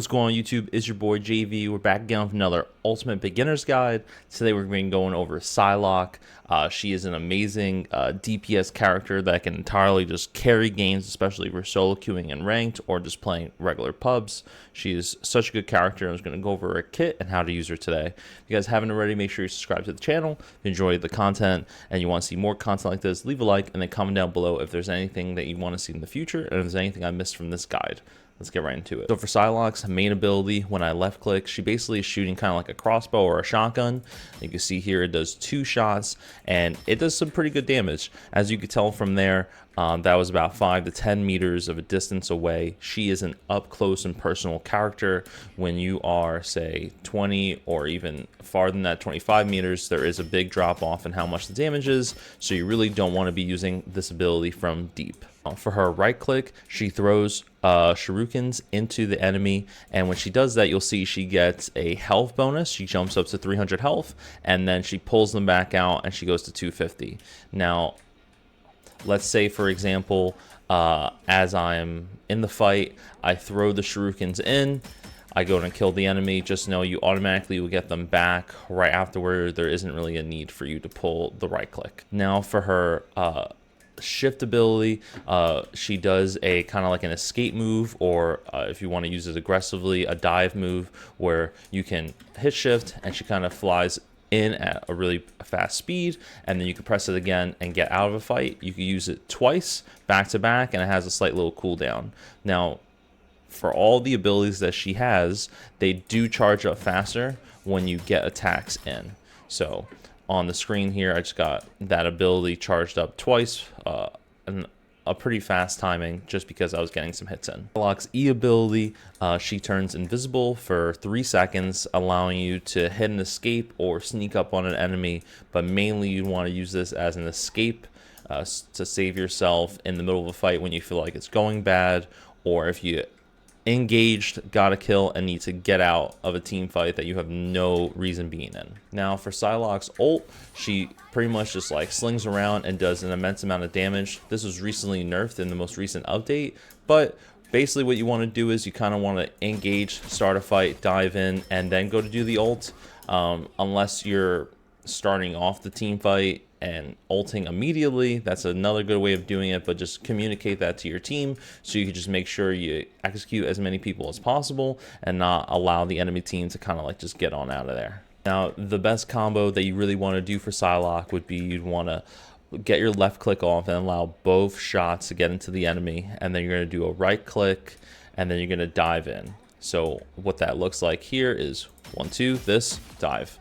What's going on YouTube? It's your boy JV. We're back again with another Ultimate Beginner's Guide. Today we're going to be going over Psylocke. She is an amazing DPS character that can entirely just carry games, especially for solo queuing and ranked or just playing regular pubs. She is such a good character. I was going to go over her kit and how to use her today. If you guys haven't already, make sure you subscribe to the channel. If you enjoy the content and you want to see more content like this, leave a like and then comment down below if there's anything that you want to see in the future and if there's anything I missed from this guide. Let's get right into it. So for Psylocke's main ability, when I left click, she basically is shooting kind of like a crossbow or a shotgun. You can see here it does 2 shots and it does some pretty good damage. As you can tell from there, that was about 5 to 10 meters of a distance away. She is an up close and personal character. When you are, say, 20 or even farther than that, 25 meters, there is a big drop off in how much the damage is. So you really don't want to be using this ability from deep. For her right click, she throws shurikens into the enemy, and when she does that, you'll see she gets a health bonus. She jumps up to 300 health, and then she pulls them back out and she goes to 250. Now let's say, for example, as I'm in the fight, I throw the shurikens in, I go and kill the enemy. Just know you automatically will get them back right afterward. There isn't really a need for you to pull the right click. Now for her shift ability, she does a kind of like an escape move, or if you want to use it aggressively, a dive move where you can hit shift and she kind of flies in at a really fast speed, and then you can press it again and get out of a fight. You can use it twice back to back and it has a slight little cooldown. Now for all the abilities that she has, they do charge up faster when you get attacks in. So on the screen here, I just got that ability charged up twice, and a pretty fast timing just because I was getting some hits in. Psylocke's E ability, she turns invisible for 3 seconds, allowing you to hit an escape or sneak up on an enemy, but mainly you want to use this as an escape to save yourself in the middle of a fight when you feel like it's going bad, or if you engaged, got a kill, and need to get out of a team fight that you have no reason being in. Now for Psylocke's ult, she pretty much just like slings around and does an immense amount of damage. This was recently nerfed in the most recent update, but basically what you want to do is you kind of want to engage, start a fight, dive in, and then go to do the ult. Unless you're starting off the team fight and ulting immediately, that's another good way of doing it, but just communicate that to your team so you can just make sure you execute as many people as possible and not allow the enemy team to kind of like just get on out of there. Now the best combo that you really want to do for Psylocke would be, you'd want to get your left click off and allow both shots to get into the enemy, and then you're going to do a right click and then you're going to dive in. So what that looks like here is 1, 2, this, dive.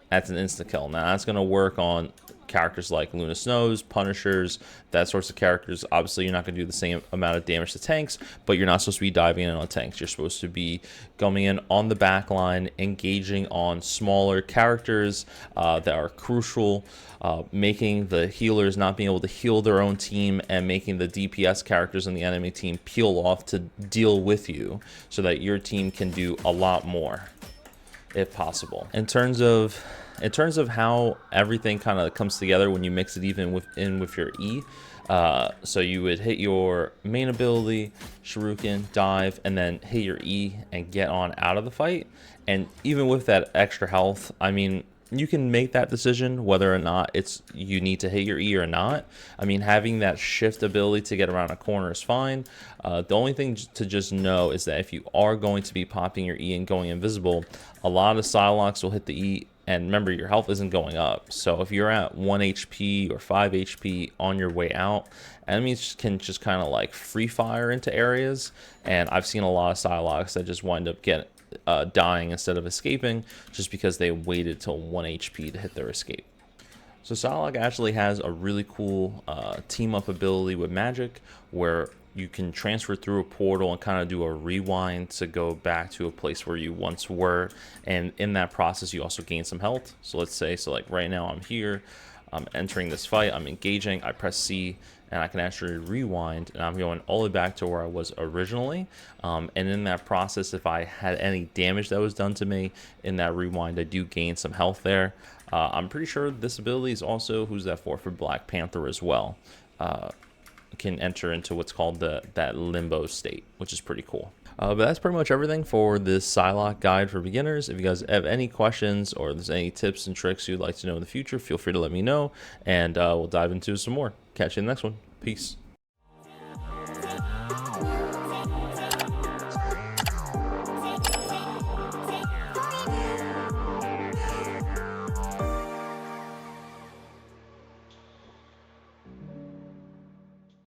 That's an insta kill. Now that's going to work on characters like Luna Snows, Punishers, that sorts of characters. Obviously you're not going to do the same amount of damage to tanks, but you're not supposed to be diving in on tanks. You're supposed to be going in on the back line, engaging on smaller characters that are crucial, making the healers not being able to heal their own team, and making the DPS characters in the enemy team peel off to deal with you so that your team can do a lot more if possible. In terms of how everything kind of comes together when you mix it even with your E, so you would hit your main ability, shuriken, dive, and then hit your E and get on out of the fight. And even with that extra health, I mean, you can make that decision whether or not you need to hit your E or not. I mean, having that shift ability to get around a corner is fine. The only thing to just know is that if you are going to be popping your E and going invisible, a lot of Psylockes will hit the E, and remember, your health isn't going up. So if you're at 1 HP or 5 HP on your way out, enemies can just kind of like free fire into areas, and I've seen a lot of Psylockes that just wind up dying instead of escaping just because they waited till 1 HP to hit their escape. So Psylocke actually has a really cool team up ability with magic where you can transfer through a portal and kind of do a rewind to go back to a place where you once were, and in that process you also gain some health. So let's say, so like right now I'm here, I'm entering this fight, I'm engaging, I press C and I can actually rewind, and I'm going all the way back to where I was originally. And in that process, if I had any damage that was done to me in that rewind, I do gain some health there. I'm pretty sure this ability is also, who's that for Black Panther as well. Can enter into what's called that limbo state, which is pretty cool. But that's pretty much everything for this Psylocke guide for beginners. If you guys have any questions or there's any tips and tricks you'd like to know in the future, feel free to let me know, and we'll dive into some more. Catch you in the next one. Peace.